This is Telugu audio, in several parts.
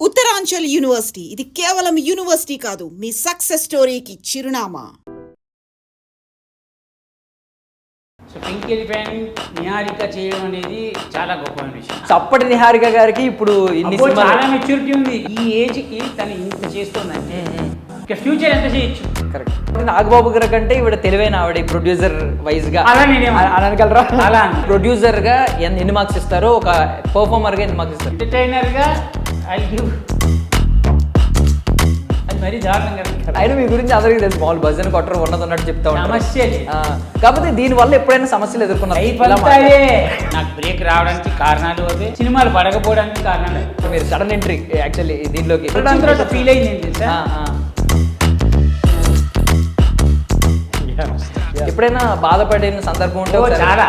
ఉత్తరాంచల్ యూనివర్సిటీ ఇది కేవలం యూనివర్సిటీ కాదు, మీ సక్సెస్ స్టోరీకి చిరునామా. సో పింక్ ఎలిఫెంట్ నిహారిక చేయడం అనేది చాలా గొప్ప విషయం. అప్పటి నిహారిక గారికి ఇప్పుడు ఇన్ని చాలా మెచ్యూరిటీ ఉంది. ఈ ఏజ్కి తను ఇంత చేస్తుందంటే ఇక ఫ్యూచర్ ఎంత చేయొచ్చు. కరెక్ట్. నాగబాబు గారి కంటే ఇవిడ తెలివైన ఆవిడ ప్రొడ్యూసర్ వైజ్ గా అలా నేనేమో అనగలరా? అలా ప్రొడ్యూసర్ గా ఎన్ని మార్క్స్ ఇస్తారో, ఒక పర్ఫార్మర్ గా ఎన్ని మార్క్స్ ఇస్తారు? ఎంటర్టైనర్ గా అది మరీ దారుణం కదా. అయినా మీ గురించి అందరికీ తెలుసు, మామూలు భజన కొట్టరు ఉన్నట్టు చెప్తా ఉంటారు. సమస్య కాకపోతే దీని వల్ల ఎప్పుడైనా సమస్యలు ఎదుర్కొన్నారు? నాకు బ్రేక్ రావడానికి కారణాలు అవే, సినిమాలు పడకపోవడానికి కారణాలు. మీరు సడన్ ఎంట్రీ యాక్చువల్లీ దీనిలోకి ఫీల్ అయింది. ఎప్పుడైనా బాధపడిన సందర్భం ఉంటే? చాలా.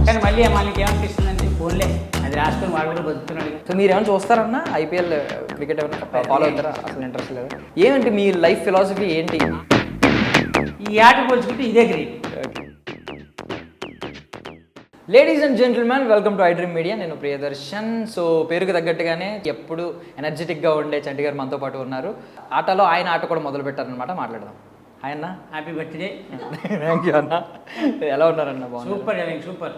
కానీ మళ్ళీ మనకి ఏమనిపిస్తుందంటే ఫోన్లే అది రాసుకొని వాడు కూడా బతుకుతున్నాడు. సో మీరు ఏమైనా చూస్తారన్నా? ఐపీఎల్ క్రికెట్ ఏమైనా ఫాలో అవుతారా? అసలు ఇంట్రెస్ట్ లేదా? ఏమంటే మీ లైఫ్ ఫిలాసఫీ ఏంటి? ఈ ఆట పోల్చుకుంటే ఇదే great. Ladies and gentlemen, welcome to iDream media. నేను ప్రియదర్శన్. సో పేరుకు తగ్గట్టుగానే ఎప్పుడు ఎనర్జెటిక్గా ఉండే చంటి గారు మనతో పాటు ఉన్నారు. ఆటలో ఆయన ఆట కూడా మొదలు పెట్టారనమాట. మాట్లాడదాం. ఆయన హ్యాపీ బర్త్డే. థ్యాంక్ యూ అన్న. ఎలా ఉన్నారన్న? Super super.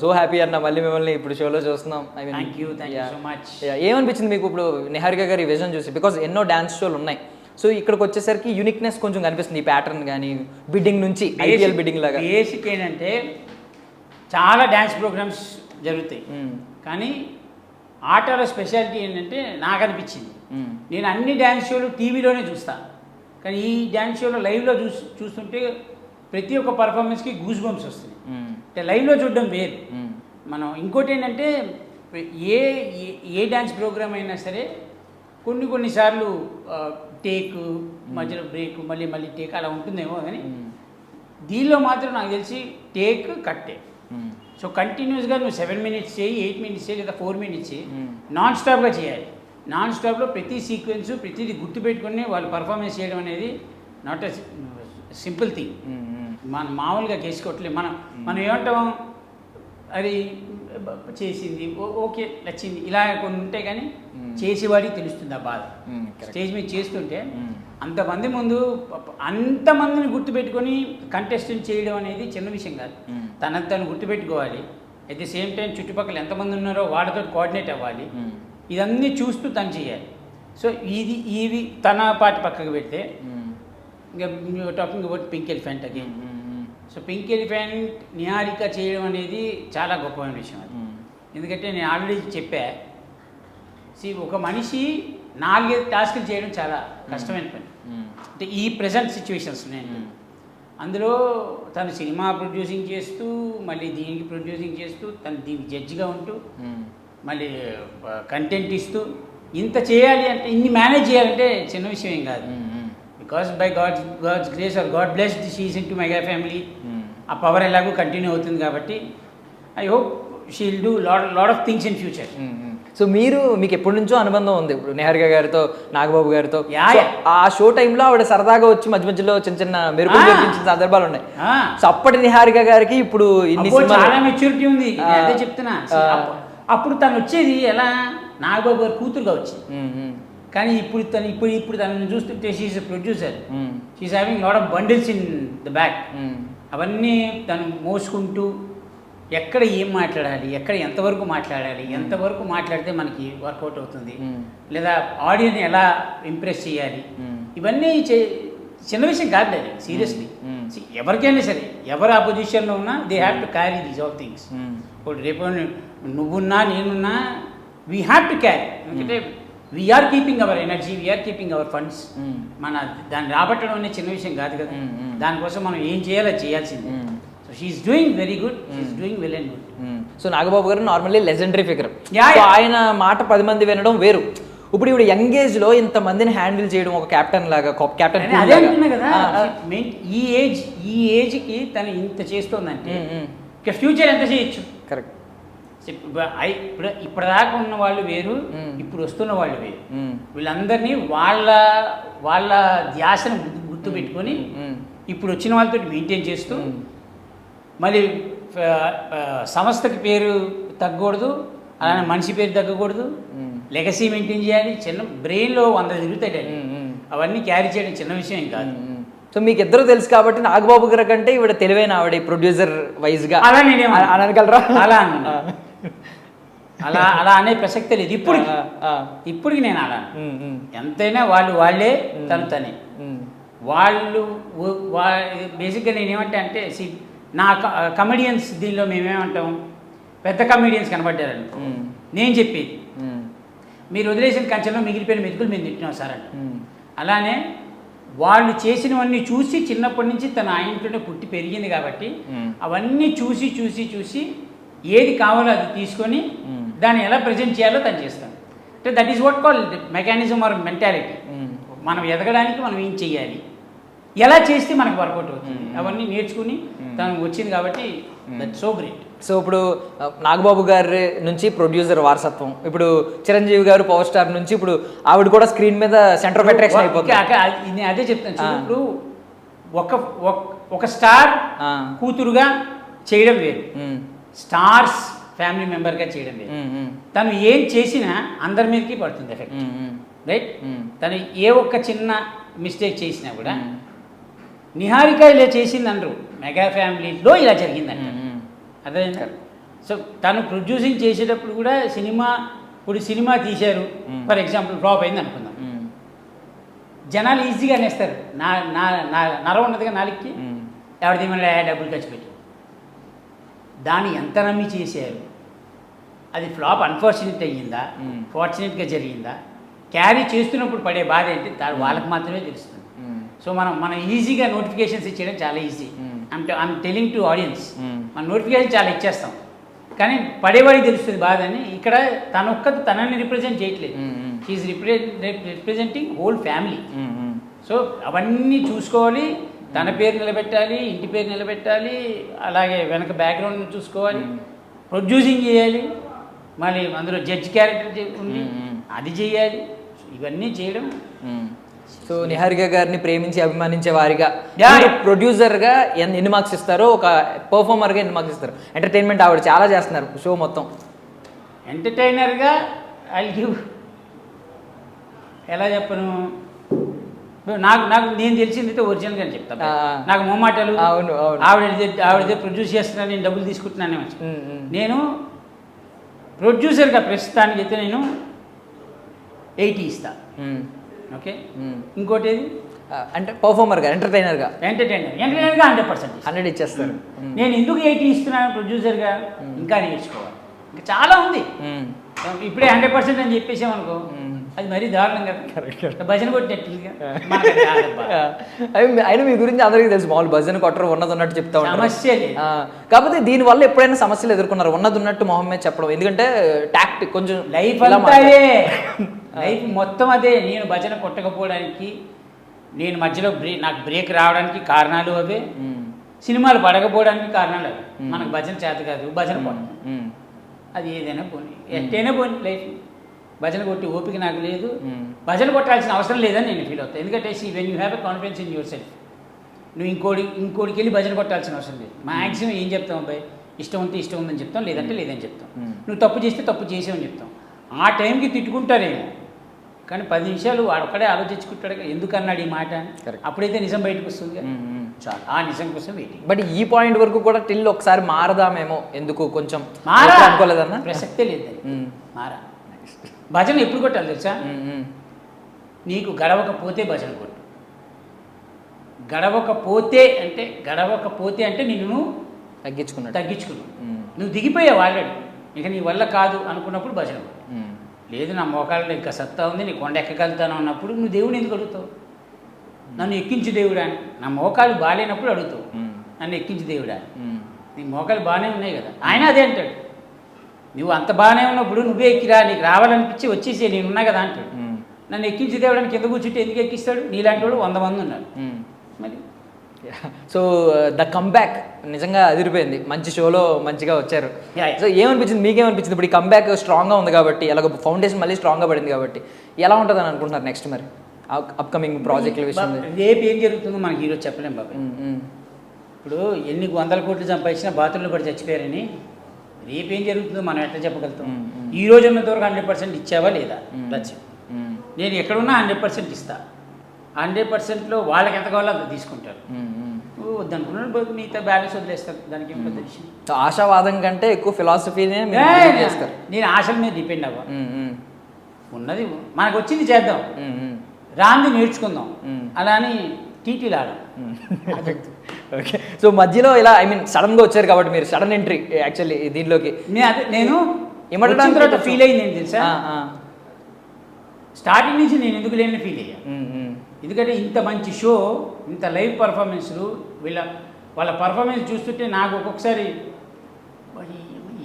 సో హ్యాపీ అన్న, మళ్ళీ మిమ్మల్ని ఇప్పుడు షోలో చూస్తున్నాం. Thank you so much. ఏమనిపించింది మీకు ఇప్పుడు నిహారిక గారి విజన్ చూసి? బికాజ్ ఎన్నో డ్యాన్స్ షోలు ఉన్నాయి. సో ఇక్కడికి వచ్చేసరికి యూనిక్నెస్ కొంచెం కనిపిస్తుంది. ఈ ప్యాటర్న్ కానీ బిడ్డింగ్ నుంచి ఐపీఎల్ బిడ్డింగ్ లాగా. బేసిక్ ఏంటంటే చాలా డ్యాన్స్ ప్రోగ్రామ్స్ జరుగుతాయి, కానీ ఆటలో స్పెషాలిటీ ఏంటంటే నాకు అనిపించింది, నేను అన్ని డ్యాన్స్ షోలు టీవీలోనే చూస్తాను, కానీ ఈ డ్యాన్స్ షోలో లైవ్లో చూస్తుంటే ప్రతి ఒక్క పర్ఫార్మెన్స్కి గూస్ బంప్స్ వస్తుంది. అంటే లైవ్లో చూడడం వేరు. మనం ఇంకోటి ఏంటంటే ఏ డ్యాన్స్ ప్రోగ్రామ్ అయినా సరే కొన్నిసార్లు టేక్, మధ్యలో బ్రేక్, మళ్ళీ టేక్ అలా ఉంటుందేమో, కానీ దీనిలో మాత్రం నాకు తెలిసి టేక్ కట్టే. సో కంటిన్యూస్గా నువ్వు 7 minutes చేయి, 8 minutes చేయి, లేదా 4 minutes చేయి, నాన్ స్టాప్గా చేయాలి. నాన్ స్టాప్లో ప్రతి సీక్వెన్స్ ప్రతిదీ గుర్తుపెట్టుకుని వాళ్ళు పర్ఫార్మెన్స్ చేయడం అనేది నాట్ ఎ సింపుల్ థింగ్. మనం మామూలుగా చేసుకోవట్లేదు. మనం ఏమంటాం, అది చేసింది ఓకే నచ్చింది ఇలా కొన్ని ఉంటాయి, కానీ చేసేవాడికి తెలుస్తుంది ఆ బాధ. స్టేజ్ మీద చేస్తుంటే అంతమంది ముందు అంతమందిని గుర్తుపెట్టుకొని కంటెస్టెంట్ చేయడం అనేది చిన్న విషయం కాదు. తను గుర్తుపెట్టుకోవాలి. అట్ ది సేమ్ టైం చుట్టుపక్కల ఎంతమంది ఉన్నారో వాళ్ళతో కోఆర్డినేట్ అవ్వాలి. ఇదన్నీ చూస్తూ తను చేయాలి. సో ఇవి తన పాటి పక్కకు పెడితే ఇంకా talking about pink elephant again. So pink elephant Niharika చేయడం అనేది చాలా గొప్పమైన విషయం అది. ఎందుకంటే నేను ఆల్రెడీ చెప్పా, ఒక మనిషి 4-5 టాస్కులు చేయడం చాలా కష్టమైన పని. అంటే ఈ ప్రజెంట్ సిచ్యువేషన్స్ నేను అందులో తను సినిమా ప్రొడ్యూసింగ్ చేస్తూ, మళ్ళీ దీనికి ప్రొడ్యూసింగ్ చేస్తూ, తను దీనికి జడ్జిగా ఉంటూ, మళ్ళీ కంటెంట్ ఇస్తూ, ఇంత చేయాలి అంటే, ఇన్ని మేనేజ్ చేయాలంటే చిన్న విషయం ఏం కాదు. Because by God's grace or God blessed she is in to mega family. ఆ పవర్ ఎలాగో కంటిన్యూ అవుతుంది కాబట్టి I hope she will do lot of things in future. So మీకు ఎప్పటి నుంచో అనుబంధం ఉంది ఇప్పుడు నిహారిక గారితో, నాగబాబు గారితో. ఆ షో టైంలో ఆవిడ సరదాగా వచ్చి మధ్యలో చిన్న మెరుగులు చూపించిన సందర్భాలు ఉన్నాయి. సో అప్పటి నిహారిక గారికి ఇప్పుడు ఇన్ని చాలా మెచ్యూరిటీ ఉంది. అదే చెప్తున్నా. అప్పుడు తను వచ్చేది ఎలా, నాగబాబు గారు కూతురుగా వచ్చింది. కానీ ఇప్పుడు తనని చూస్తుంటే she's a producer. She's having lot of bundles in the back. అవన్నీ తను మోసుకుంటూ ఎక్కడ ఏం మాట్లాడాలి, ఎక్కడ ఎంతవరకు మాట్లాడాలి, ఎంతవరకు మాట్లాడితే మనకి వర్కౌట్ అవుతుంది, లేదా ఆడియన్స్ ఎలా ఇంప్రెస్ చేయాలి, ఇవన్నీ చిన్న విషయం కాదు అది. సీరియస్లీ ఎవరికైనా సరే, ఎవరు ఆ పొజిషన్లో ఉన్నా they have to carry these all things. ఇప్పుడు రేపు నువ్వున్నా నేనున్నా వీ హ్యావ్ టు క్యారీ. ఎందుకంటే we're keeping our energy, we're keeping our funds. మన దాన్ని రాబట్టడం అనేది చిన్న విషయం కాదు కదా. దానికోసం మనం ఏం చేయాలో చేయాల్సిందే. So she's doing very good, she's doing well and good. So Nagababu garu normally legendary figure. ఆయన మాట 10 మంది వినడం వేరు. ఇప్పుడు ఇప్పుడు యంగ్ ఏజ్ లో ఇంతమందిని హ్యాండిల్ చేయడం, ఒక కెప్టెన్ లాగా, కెప్టెన్ అదే అంటున్నా కదా. ఈ ఏజ్కి తను ఇంత చేస్తోందంటే ఇక ఫ్యూచర్ ఎంత చేయొచ్చు. కరెక్ట్. ఇప్పటిదాకా ఉన్న వాళ్ళు వేరు, ఇప్పుడు వస్తున్న వాళ్ళు వేరు. వీళ్ళందరినీ వాళ్ళ ధ్యాసను గుర్తుపెట్టుకొని ఇప్పుడు వచ్చిన వాళ్ళతో మెయింటైన్ చేస్తూ, మళ్ళీ సంస్థకి పేరు తగ్గకూడదు, అలానే మనిషి పేరు తగ్గకూడదు, లెగసీ మెయింటైన్ చేయాలి. చిన్న బ్రెయిన్లో 100 తిరుగుతాయండి, అవన్నీ క్యారీ చేయడం చిన్న విషయం కాదు. సో మీకు ఇద్దరు తెలుసు కాబట్టి నాగబాబు గారి కంటే ఇవిడ తెలివైన ఆవిడ ప్రొడ్యూసర్ వైజ్ గా అలా నేనేమో అనగలరా? అలా అన్నా. అలా అలా అనే ప్రసక్తే లేదు ఇప్పటికి నేను అలా ఎంతైనా వాళ్ళే తనే వాళ్ళు. బేసిక్గా నేనేమంటే అంటే నా కమెడియన్స్ దీనిలో మేమేమంటాం, పెద్ద కమెడియన్స్ కనబడ్డారనుకో నేను చెప్పేది మీరు వదిలేసిన కంచెలో మిగిలిపోయిన మెతుకులు మేము తింటున్నాం సార్ అంట. అలానే వాళ్ళు చేసినవన్నీ చూసి చిన్నప్పటి నుంచి తన ఇంట్లోనే పుట్టి పెరిగింది కాబట్టి అవన్నీ చూసి చూసి చూసి ఏది కావాలో అది తీసుకొని దాన్ని ఎలా ప్రజెంట్ చేయాలో తను చేస్తాను. అంటే that is what call mechanism are mentality. మనం ఎదగడానికి మనం ఏం చెయ్యాలి, ఎలా చేస్తే మనకు వర్కౌట్ అవుతుంది, అవన్నీ నేర్చుకుని తను వచ్చింది కాబట్టి దట్ సో గ్రేట్. సో ఇప్పుడు నాగబాబు గారి నుంచి ప్రొడ్యూసర్ వారసత్వం, ఇప్పుడు చిరంజీవి గారు పవర్ స్టార్ నుంచి ఇప్పుడు ఆవిడ కూడా స్క్రీన్ మీద సెంటర్ ఆఫ్ అట్రాక్షన్ అయిపోతుంది. నేను అదే చెప్తాను. ఇప్పుడు ఒక స్టార్ కూతురుగా చేయడం వేరు, స్టార్స్ ఫ్యామిలీ మెంబర్గా చేయడం వేరు. తను ఏం చేసినా అందరి మీదకి పడుతుంది ఎఫెక్ట్, రైట్? తను ఏ ఒక్క చిన్న మిస్టేక్ చేసినా కూడా నిహారిక ఇలా చేసింది అనరు, మెగా ఫ్యామిలీలో ఇలా జరిగిందంట. అదే. సో తను ప్రొడ్యూసింగ్ చేసేటప్పుడు కూడా సినిమా తీశారు, ఫర్ ఎగ్జాంపుల్ ఫ్లాప్ అయింది అనుకుందాం, జనాలు ఈజీగా అనేస్తారు. నర ఉన్నదిగా నాలుగుకి ఎవరిది మళ్ళీ డబ్బులు ఖర్చు పెట్టారు. దాన్ని ఎంత నమ్మి చేశారు, అది ఫ్లాప్ అన్ఫార్చునేట్ అయ్యిందా ఫార్చునేట్గా జరిగిందా, క్యారీ చేస్తున్నప్పుడు పడే బాధ ఏంటి వాళ్ళకి మాత్రమే తెలుస్తుంది. సో మనం ఈజీగా నోటిఫికేషన్స్ ఇచ్చేయడం చాలా easy. I'm telling to audience, మన నోటిఫికేషన్ చాలా ఇచ్చేస్తాం కానీ పడేవాడికి తెలుస్తుంది బాధ అని. ఇక్కడ తనని రిప్రజెంట్ చేయట్లేదు, she's representing whole family. So అవన్నీ చూసుకోవాలి, తన పేరు నిలబెట్టాలి, ఇంటి పేరు నిలబెట్టాలి, అలాగే వెనక బ్యాక్గ్రౌండ్ చూసుకోవాలి, ప్రొడ్యూసింగ్ చేయాలి, మళ్ళీ అందులో జడ్జ్ క్యారెక్టర్ ఉంది అది చేయాలి, ఇవన్నీ చేయడం. సో నిహారిక గారిని ప్రేమించి అభిమానించే వారిగా ప్రొడ్యూసర్గా ఎన్ని మార్క్స్ ఇస్తారో, ఒక పర్ఫార్మర్గా ఎన్ని మార్క్స్ ఇస్తారు? ఎంటర్టైన్మెంట్ ఆవిడ చాలా చేస్తున్నారు షో మొత్తం. ఎంటర్టైనర్గా ఐ గివ్, ఎలా చెప్పను, నాకు నేను తెలిసింది ఒరిజినల్గా చెప్తాను. నాకు మొమ్మాటలు, ఆవిడదే ప్రొడ్యూస్ చేస్తున్నాను, నేను డబ్బులు తీసుకుంటున్నాను. నేను ప్రొడ్యూసర్గా ప్రస్తుతానికి అయితే నేను 80 ఇస్తా. ఓకే, ఇంకోటి ఏది అంటే పర్ఫార్మర్గా ఎంటర్టైనర్గా 100% 100 ఇచ్చేస్తారు. నేను ఎందుకు 80 ఇస్తున్నాను ప్రొడ్యూసర్గా, ఇంకా నేర్చుకోవాలి, ఇంకా చాలా ఉంది. ఇప్పుడే 100% అని చెప్పేసామనుకో అది మరీ దారుణం కదా, భజన కొట్టినట్టుగా. అయినా మీ గురించి అందరికీ తెలుసు, మామూలు భజన కొట్టరు, ఉన్నట్టు చెప్తా ఉంటారు, సమస్య లేదు. కాకపోతే దీనివల్ల ఎప్పుడైనా సమస్యలు ఎదుర్కొన్నారు? ఉన్నట్టు మొహం మీద చెప్పడం, ఎందుకంటే టాక్టిక్ కొంచెం లైఫ్ అంతాయే, లైఫ్ మొత్తం అదే. నేను భజన కొట్టకపోవడానికి, నేను మధ్యలో నాకు బ్రేక్ రావడానికి కారణాలు అవే, సినిమాలు పడకపోవడానికి కారణాలు అవి. మనకు భజన చేత కాదు, భజన కొట్టం, అది ఏదైనా పోనీ, ఎట్టైనా పోనీ లైఫ్. భజన కొట్టి ఓపిక నాకు లేదు, భజన కొట్టాల్సిన అవసరం లేదని నేను ఫీల్ అవుతాను. ఎందుకంటే when you have a confidence in your self, నువ్వు ఇంకోటికి వెళ్ళి భజన కొట్టాల్సిన అవసరం లేదు. మ్యాక్సిమం ఏం చెప్తాం, అబ్బాయి ఇష్టం ఉంటే ఇష్టం ఉందని చెప్తాం, లేదంటే లేదని చెప్తాం. నువ్వు తప్పు చేస్తే తప్పు చేసావని చెప్తాం. ఆ టైంకి తిట్టుకుంటారేమో కానీ 10 నిమిషాలు వాడొక్కడే ఆలోచించుకుంటాడు ఎందుకు అన్నాడు ఈ మాట అని. అప్పుడైతే నిజం బయటకు వస్తుంది, చాలు ఆ నిజం కోసం వెయిటింగ్. బట్ ఈ పాయింట్ వరకు కూడా టిల్ ఒకసారి మారదామేమో, ఎందుకు కొంచెం అనుకోలేదన్న ప్రసక్తే లేదు. మారా భజన ఎప్పుడు కొట్టాలి తెలుసా, నీకు గడవకపోతే భజన కొట్టు. గడవకపోతే అంటే నిన్ను తగ్గించుకున్నావు, నువ్వు దిగిపోయావు ఆల్రెడీ, ఇక నీ వల్ల కాదు అనుకున్నప్పుడు భజన కొట్టు. లేదు నా మోకాళ్ళలో ఇంకా సత్తా ఉంది, నీ కొండ ఎక్కగలుగుతాను అన్నప్పుడు నువ్వు దేవుని ఎందుకు అడుగుతావు? నన్ను ఎక్కించు దేవుడా అని. నా మోకాలు బాగాలేనప్పుడు అడుగుతావు నన్ను ఎక్కించు దేవుడా. నీ మోకాలు బాగానే ఉన్నాయి కదా, ఆయన అదే అంటాడు. నువ్వు అంత బాగానే ఉన్నప్పుడు నువ్వే ఎక్కిరా, నీకు రావాలనిపించి వచ్చేసి నేనున్నా కదా అంటాడు. నన్ను ఎక్కించి దేవుడానికి కింద కూర్చుంటే ఎందుకు ఎక్కిస్తాడు? నీలాంటి వాడు 100 మంది ఉన్నారు. మరి సో ద కంబ్యాక్ నిజంగా అదిరిపోయింది, మంచి షోలో మంచిగా వచ్చారు. సో ఏమనిపించింది, మీకేమనిపించింది? ఇప్పుడు ఈ కంబ్యాక్ స్ట్రాంగ్గా ఉంది కాబట్టి, ఎలాగో ఫౌండేషన్ మళ్ళీ స్ట్రాంగ్గా పడింది కాబట్టి, ఎలా ఉంటుంది అని అనుకుంటున్నారు నెక్స్ట్ మరి అప్కమింగ్ ప్రాజెక్టుల విషయం? రేపు ఏం జరుగుతుందో మనకి ఈరోజు చెప్పలేం బాబు. ఇప్పుడు ఎన్ని 100 కోట్లు సంపాదించినా బాత్రూంలో పడి చచ్చిపోయారని రేపు ఏం జరుగుతుందో మనం ఎట్లా చెప్పగలుగుతాం? ఈ రోజు ఉన్నంత వరకు 100% ఇచ్చావా లేదా లక్ష్యం. నేను ఎక్కడున్నా 100% ఇస్తా. 100%లో వాళ్ళకి ఎంత కావాలో అంత తీసుకుంటారు. వద్దనుకున్నాడు మిగతా బ్యాలెన్స్ వదిలేస్తారు. దానికి ఏం పెద్ద విషయం. ఆశావాదం కంటే ఎక్కువ ఫిలాసఫీనే చేస్తారు. నేను ఆశల మీద డిపెండ్ అవ్వ. ఉన్నది మనకు వచ్చింది చేద్దాం, రాంది నేర్చుకుందాం, అలా అని టీటీలు ఆడ. ఓకే. సో మధ్యలో ఇలా సడన్గా వచ్చారు కాబట్టి మీరు సడన్ ఎంట్రీ యాక్చువల్లీ దీనిలోకి. నేను వచ్చిన తర్వాత ఫీల్ అయింది ఏంటి తెలుసా, స్టార్టింగ్ నుంచి నేను ఎందుకు లేని ఫీల్ అయ్యా. ఎందుకంటే ఇంత మంచి షో, ఇంత లైవ్ పర్ఫార్మెన్స్లు, వాళ్ళ పర్ఫార్మెన్స్ చూస్తుంటే నాకు ఒక్కొక్కసారి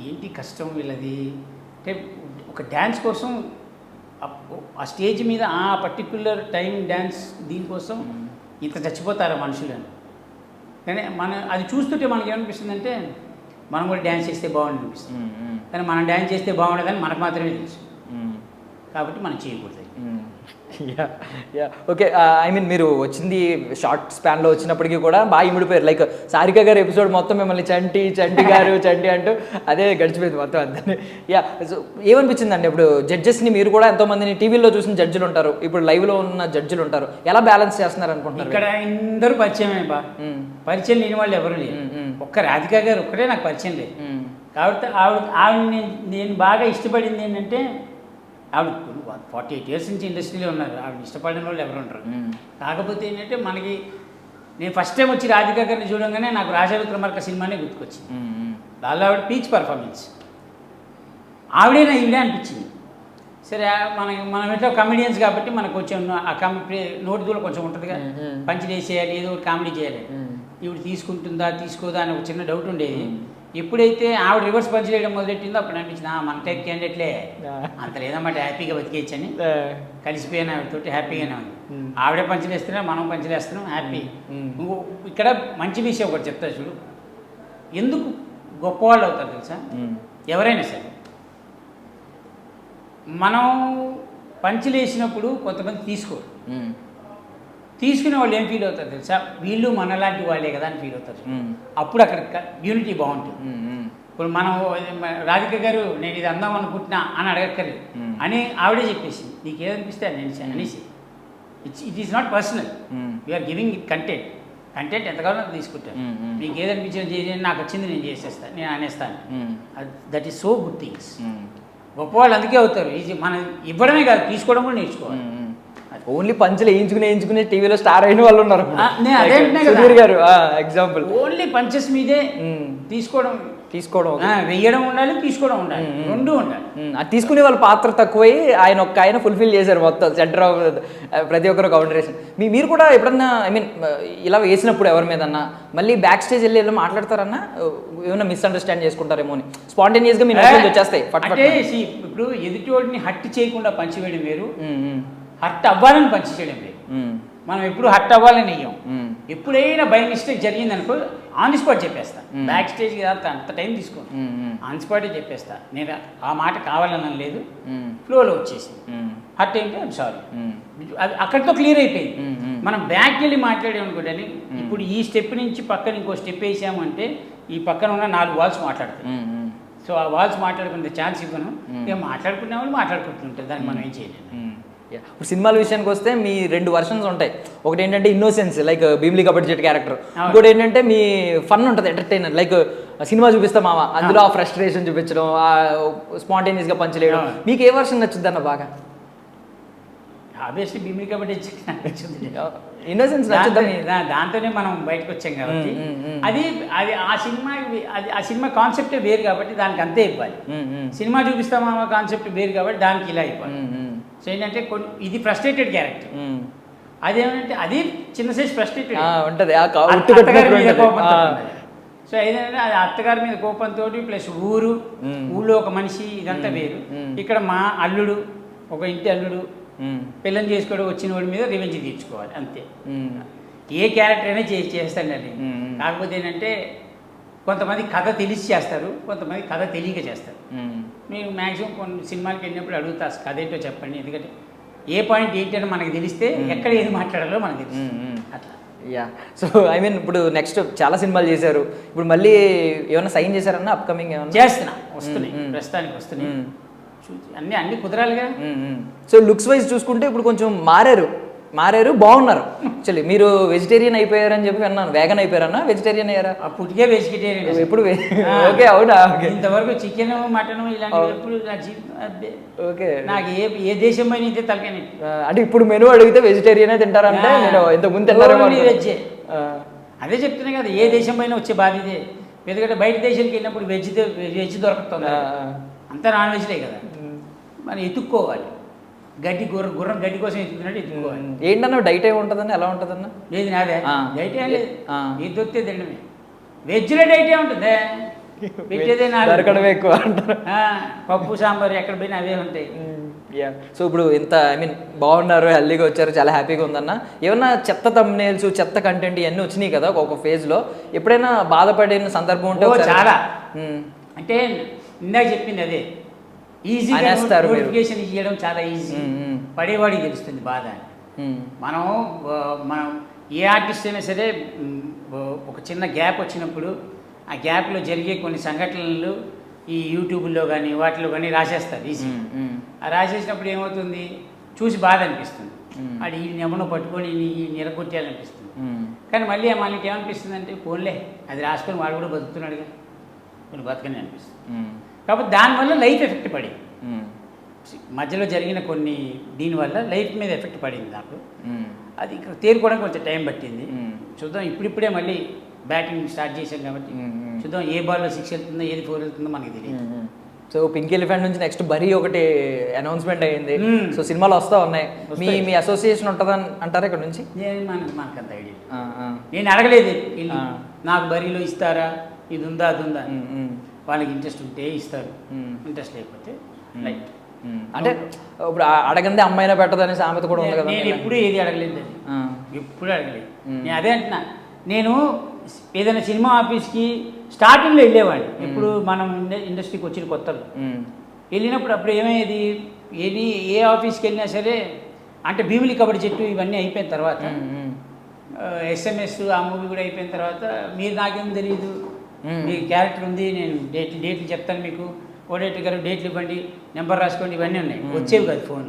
ఏంటి కష్టం వీళ్ళది. అంటే ఒక డ్యాన్స్ కోసం ఆ స్టేజ్ మీద ఆ పర్టిక్యులర్ టైం డ్యాన్స్ దీనికోసం ఇంత చచ్చిపోతారా మనుషులని. కానీ అది చూస్తుంటే మనకి ఏమనిపిస్తుంది అంటే మనం కూడా డ్యాన్స్ చేస్తే బాగుంది అనిపిస్తుంది. కానీ మనం డ్యాన్స్ చేస్తే బాగుండదని మనకు మాత్రమే తెలుసు. కాబట్టి మనం చేయకూడదు. ఓకే. మీరు వచ్చింది షార్ట్ స్పాన్లో వచ్చినప్పటికీ కూడా బాగా ఇమిడిపోయారు. లైక్ సారిక గారు ఎపిసోడ్ మొత్తం మిమ్మల్ని చంటి గారు చంటి అంటూ అదే గడిచిపోయింది మొత్తం అంతే. సో ఏమనిపించిందండి ఇప్పుడు జడ్జెస్ని, మీరు కూడా ఎంతోమందిని టీవీలో చూసిన జడ్జిలు ఉంటారు, ఇప్పుడు లైవ్లో ఉన్న జడ్జిలు ఉంటారు, ఎలా బ్యాలెన్స్ చేస్తున్నారు అనుకుంటున్నారు? ఇక్కడ అందరూ పరిచయమే బా, పరిచయం లేని వాళ్ళు ఎవరు లేరు. ఒక్క రాధిక గారు ఒక్కటే నాకు పరిచయం లేదు. కాబట్టి ఆవిడ నేను బాగా ఇష్టపడింది ఏంటంటే, ఆవిడ 48 years నుంచి ఇండస్ట్రీలో ఉన్నారు. ఆవిడ ఇష్టపడిన వాళ్ళు ఎవరు ఉంటారు. కాకపోతే ఏంటంటే మనకి నేను ఫస్ట్ టైం వచ్చి రాధిక గారిని చూడంగానే నాకు రాజా విక్రమార్క సినిమానే గుర్తుకొచ్చింది. దానిలో ఆవిడ పీచ్ పర్ఫార్మెన్స్, ఆవిడేనా ఈవిడే అనిపించింది. సరే మనం ఎట్లా కమెడియన్స్ కాబట్టి మనకు కొంచెం ఆ నోటి దూరం కొంచెం ఉంటుందిగా, పంచి వేసేయాలి, ఏదో కామెడీ చేయాలి. ఈవిడ తీసుకుంటుందా తీసుకోదా అని ఒక చిన్న డౌట్ ఉండేది. ఎప్పుడైతే ఆవిడ రివర్స్ పంచ్ చేయడం మొదలెట్టిందో అప్పుడు అనిపించింది మన టైప్ క్యాండిడేట్లే అంత లేదన్నమాట, హ్యాపీగా బతికేయచ్చని కలిసిపోయాను ఆవిడతోటి, హ్యాపీగానే ఉంది. ఆవిడే పంచులు వేస్తున్నాం, మనం పంచులు వేస్తున్నాం, హ్యాపీ. ఇక్కడ మంచి విషయం ఒకటి చెప్తా చూడు, ఎందుకు గొప్పవాళ్ళు అవుతారు తెలుసా? ఎవరైనా సరే మనం పంచులు వేసినప్పుడు కొంతమంది తీసుకోరు, తీసుకునే వాళ్ళు ఏం ఫీల్ అవుతారు తెలుసా? వీళ్ళు మనలాంటి వాళ్ళే కదా అని ఫీల్ అవుతారు. అప్పుడు అక్కడ యూనిటీ బాగుంటుంది. ఇప్పుడు మనం రాధిక గారు నేను ఇది అందాం అనుకుంటున్నా అని అడగక్కర్లేదు అని ఆవిడే చెప్పేసి నీకు ఏదనిపిస్తే అనేసి it is not personal, you're giving it content ఎంత కావాలో తీసుకుంటాను. మీకు ఏదనిపించింది చేసి నాకు వచ్చింది నేను చేసేస్తాను, నేను అనేస్తాను. That is so good things. గొప్పవాళ్ళు అందుకే అవుతారు. మనం ఇవ్వడమే కాదు, తీసుకోవడం కూడా నేర్చుకోవాలి. ఓన్లీ పంచులు వేయించుకునే టీవీలో స్టార్ అయిన వాళ్ళు ఉన్నారు. గారు ఎగ్జాంపుల్. ఓన్లీ పంచెస్ మీదే తీసుకోవడం వెయ్యడం ఉండాలి, తీసుకోవడం ఉండాలి, రెండు ఉండాలి. అది తీసుకునే వాళ్ళ పాత్ర తక్కువై ఆయన ఫుల్ఫిల్ చేశారు మొత్తం సెంటర్ ఆఫ్ ప్రతి ఒక్కరు కౌంటరేషన్. మీరు కూడా ఎప్పుడన్నా ఇలా వేసినప్పుడు ఎవరి మీదన్నా మళ్ళీ బ్యాక్ స్టేజ్ వెళ్ళి మాట్లాడతారన్నా ఏమైనా మిస్అండర్స్టాండ్ చేసుకుంటారేమో అని స్పాంటేనియస్గా మీ నోట్లోంచి వచ్చేస్తాయి. ఇప్పుడు ఎదుటివాడిని హట్ చేయకుండా పంచివేయడం వేరు, హర్ట్ అవ్వాలని పంచి చేయడం లేదు. మనం ఎప్పుడు హర్ట్ అవ్వాలని వెయ్యం. ఎప్పుడైనా బై మిస్టేక్ జరిగింది అనుకో ఆన్ ది స్పాట్ చెప్పేస్తా. బ్యాక్ స్టేజ్కి అంత టైం తీసుకోను, ఆన్ స్పాటే చెప్పేస్తా. నేను ఆ మాట కావాలని లేదు, ఫ్లోలో వచ్చేసింది. హర్ట్ ఏంటి ఐమ్ సారీ, అది అక్కడితో క్లియర్ అయిపోయింది. మనం బ్యాక్ వెళ్ళి మాట్లాడామనుకోండి, ఇప్పుడు ఈ స్టెప్ నుంచి పక్కన ఇంకో స్టెప్ వేసామంటే ఈ పక్కన ఉన్న 4 వాల్స్ మాట్లాడతాయి. సో ఆ వాల్స్ మాట్లాడుకునే ఛాన్స్ ఇవ్వను. ఇక మాట్లాడుకునే వాళ్ళు మాట్లాడుకుంటుంటారు, దానికి మనం ఏం చేయలేము. ఇప్పుడు సినిమాల విషయానికి వస్తే మీ 2 వర్షన్స్ ఉంటాయి. ఒకటి ఏంటంటే innocence like Bheemili kabaddi jet character, ఇంకోటి ఏంటంటే మీ ఫన్ ఉంటుంది, ఎంటర్టైనర్ లైక్ సినిమా చూపిస్తాం మామ, అందులో ఆ ఫ్రస్ట్రేషన్ చూపించడం, ఆ స్పాంటేనియస్గా పంచలేయడం. మీకు ఏ వర్షన్ నచ్చుద్ది అన్న బాగా? ఆబ్వియస్లీ భీమిలీ కబడ్డీ నచ్చుంది. ఇన్నోసెన్స్ నచ్చుద్దా? దాంతోనే మనం బయటకు వచ్చాం కాబట్టి అది ఆ సినిమా కాన్సెప్టే వేరు కాబట్టి దానికి అంతే ఇవ్వాలి. సినిమా చూపిస్తామా కాన్సెప్ట్ వేరు కాబట్టి దానికి ఇలా ఇవ్వాలి. సో ఏంటంటే ఇది ఫ్రస్ట్రేటెడ్ క్యారెక్టర్, అదేమంటే అది చిన్న సైజ్ ఫ్రస్ట్రేటెడ్ ఉంటుంది. సో ఏదంటే అది అత్తగారి మీద కోపంతో ప్లస్ ఊళ్ళో ఒక మనిషి, ఇదంతా వేరు. ఇక్కడ మా అల్లుడు, ఒక ఇంటి అల్లుడు పిల్లని చేసుకోవడం వచ్చిన వాడి మీద రివెంజ్ తీర్చుకోవాలి అంతే. ఏ క్యారెక్టర్ అయినా చేస్తాడండి. కాకపోతే ఏంటంటే కొంతమంది కథ తెలిసి చేస్తారు, కొంతమంది కథ తెలియక చేస్తారు. నేను మ్యాక్సిమం కొన్ని సినిమాలకి వెళ్ళినప్పుడు అడుగుతా కథ ఏంటో చెప్పండి, ఎందుకంటే ఏ పాయింట్ ఏంటని మనకు తెలిస్తే ఎక్కడ ఏది మాట్లాడాలో మనకు తెలుసు. అట్లా సో ఇప్పుడు నెక్స్ట్ చాలా సినిమాలు చేశారు, ఇప్పుడు మళ్ళీ ఏమైనా సైన్ చేశారన్నా అప్కమింగ్? చేస్తున్నా, వస్తున్నాయి ప్రస్తుతానికి వస్తున్నాయి. అన్నీ కుదరాలిగా. సో లుక్స్ వైజ్ చూసుకుంటే ఇప్పుడు కొంచెం మారారు బాగున్నారు. యాక్చువల్లీ మీరు వెజిటేరియన్ అయిపోయారని చెప్పి విన్నాను. వేగన్ అయిపోయారన్నా వెజిటేరియన్ అయ్యారా? పుట్టికే వెజిటేరియన్ ఎప్పుడు ఓకే అవునా? ఇంతవరకు చికెన్ మటన్ ఇలాంటివి ఎప్పుడు నా జీవితం ఓకే. నాకు ఏ దేశం పైన అయితే తలకాయ అంటే ఇప్పుడు మెనూ అడిగితే వెజిటేరియనే తింటారంటే నేను ఇంతకుముందు తిన్నారేమో. వెజ్జే అదే చెప్తున్నా కదా, ఏ దేశం పైన వచ్చే బాధ్యతే. ఎందుకంటే బయట దేశానికి వెళ్ళినప్పుడు వెజ్ దొరుకుతుంది, అంతా నాన్ వెజ్లే కదా. మనం ఎత్తుక్కోవాలి, గుర్రం గడ్డి కోసం ఎత్తుకున్నట్టు ఎత్తుకోవాలి. ఏంటన్నా డైట్ ఏమి ఉంటుందన్న, ఎలా ఉంటుందన్న? లేదు నాదే డైట్ ఏం లేదు, ఇది దొరికితే తినడమే. వెజ్లో డైట్ ఏ ఉంటుంది, పెట్టేదే దొరకడమే ఎక్కువ అంటారు. పప్పు సాంబార్ ఎక్కడ పోయినా అవే ఉంటాయి. సో ఇప్పుడు ఇంత బాగున్నారు, హెల్దీగా వచ్చారు, చాలా హ్యాపీగా ఉందన్న. ఏమన్నా చెత్త థంబ్నెయిల్స్, చెత్త కంటెంట్ ఇవన్నీ వచ్చినాయి కదా ఒక ఫేజ్లో, ఎప్పుడైనా బాధపడిన సందర్భం ఉంటే? చాలా. అంటే ఇందాక చెప్పింది అదే, ఈజీగా నోటిఫికేషన్ ఇవ్వడం చాలా ఈజీ, పడేవాడికి తెలుస్తుంది బాధ. మనం ఏ ఆర్టిస్ట్ అయినా సరే ఒక చిన్న గ్యాప్ వచ్చినప్పుడు ఆ గ్యాప్లో జరిగే కొన్ని సంఘటనలు ఈ యూట్యూబ్లో కానీ వాటిలో కానీ రాసేస్తారు ఈజీ. ఆ రాసేసినప్పుడు ఏమవుతుంది, చూసి బాధ అనిపిస్తుంది, అది ఈ నెమను పట్టుకొని ఈ నిరగొట్టేయాలనిపిస్తుంది. కానీ మళ్ళీ మనకి ఏమనిపిస్తుంది అంటే, ఫోన్లే అది రాసుకొని వాడు కూడా బతుకుతున్నాడుగా, కొన్ని బతకని అనిపిస్తుంది. కాబట్టి దానివల్ల లైఫ్ ఎఫెక్ట్ పడింది, మధ్యలో జరిగిన కొన్ని దీనివల్ల లైఫ్ మీద ఎఫెక్ట్ పడింది నాకు. అది ఇక్కడ తేరుకోవడానికి కొంచెం టైం పట్టింది. చూద్దాం, ఇప్పుడిప్పుడే మళ్ళీ బ్యాటింగ్ స్టార్ట్ చేశాం కాబట్టి చూద్దాం ఏ బాల్లో 6 వెళ్తుందో ఏది 4 వెళ్తుందో మనకి తెలియదు. సో పింక్ ఎలిఫెంట్ నుంచి నెక్స్ట్ బరీ ఒకటి అనౌన్స్మెంట్ అయ్యింది. సో సినిమాలు వస్తూ ఉన్నాయి, మీ అసోసియేషన్ ఉంటుందని అంటారా ఇక్కడ నుంచి? మనకు అంత ఐడియా, నేను అడగలేదు. నాకు బరీలో ఇస్తారా, ఇది ఉందా అది ఉందా, వాళ్ళకి ఇంట్రెస్ట్ ఉంటే ఇస్తారు, ఇంట్రెస్ట్ లేకపోతే లైట్. అంటే ఇప్పుడు అడగందే అమ్మాయినా పెట్టదనే సామెత కూడా ఉంది కదా. నేను ఎప్పుడు ఏది అడగలేదు, అది ఎప్పుడు అడగలేదు. నేను అదే అంటున్నా, నేను ఏదైనా సినిమా ఆఫీస్కి స్టార్టింగ్లో వెళ్ళేవాడిని, ఇప్పుడు మనం ఇండస్ట్రీకి వచ్చిన కొత్తలో వెళ్ళినప్పుడు అప్పుడు ఏమయ్యేది, ఏ ఆఫీస్కి వెళ్ళినా సరే, అంటే భీమిలి కబడ్డీ చెట్టు ఇవన్నీ అయిపోయిన తర్వాత, SMS ఆ మూవీ కూడా అయిపోయిన తర్వాత, మీరు నాకేం తెలియదు, మీ క్యారెక్టర్ ఉంది, నేను డేట్లు చెప్తాను మీకు, కోడేటర్ గారు డేట్లు ఇవ్వండి, నెంబర్ రాసుకోండి, ఇవన్నీ ఉన్నాయి, వచ్చేవి కాదు ఫోన్.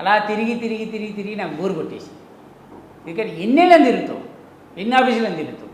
అలా తిరిగి నాకు బోరు కొట్టేసి, ఎందుకంటే ఎన్నేళ్ళని తిరుగుతావు, ఎన్ని ఆఫీసులను తిరుగుతావు,